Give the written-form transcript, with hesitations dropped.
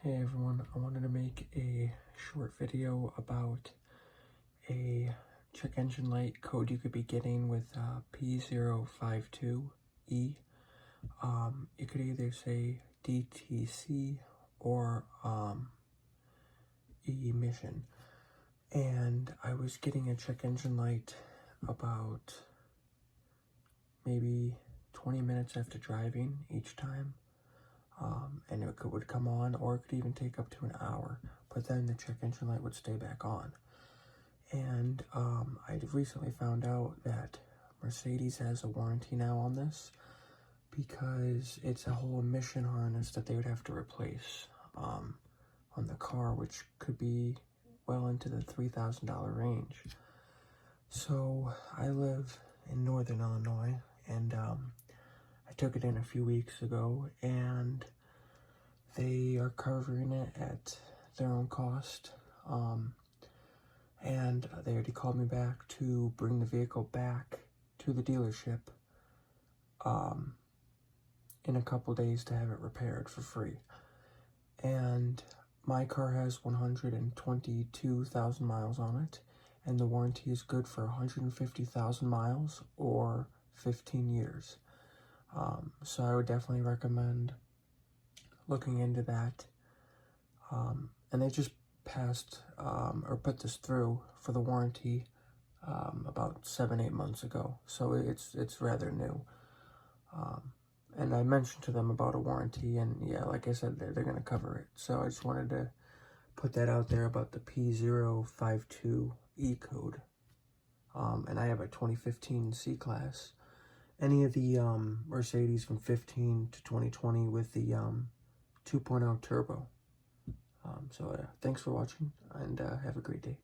Hey everyone, I wanted to make a short video about a check engine light code you could be getting with P052E. You could either say DTC or Emission. And I was getting a check engine light about maybe 20 minutes after driving each time. And it would come on, or it could even take up to an hour, but then the check engine light would stay back on. And I recently found out that Mercedes has a warranty now on this, because it's a whole emission harness that they would have to replace on the car, which could be well into the $3,000 range. So I live in northern Illinois, and I took it in a few weeks ago, and they are covering it at their own cost. And they already called me back to bring the vehicle back to the dealership in a couple days to have it repaired for free. And my car has 122,000 miles on it, and the warranty is good for 150,000 miles or 15 years. So I would definitely recommend looking into that. And they just passed or put this through for the warranty about 7-8 months ago, so it's rather new. And I mentioned to them about a warranty, and yeah, like I said, they're going to cover it. So I just wanted to put that out there about the P052E code. And I have a 2015 C-Class. Any of the Mercedes from 15 to 2020 with the 2.0 turbo. So thanks for watching, and have a great day.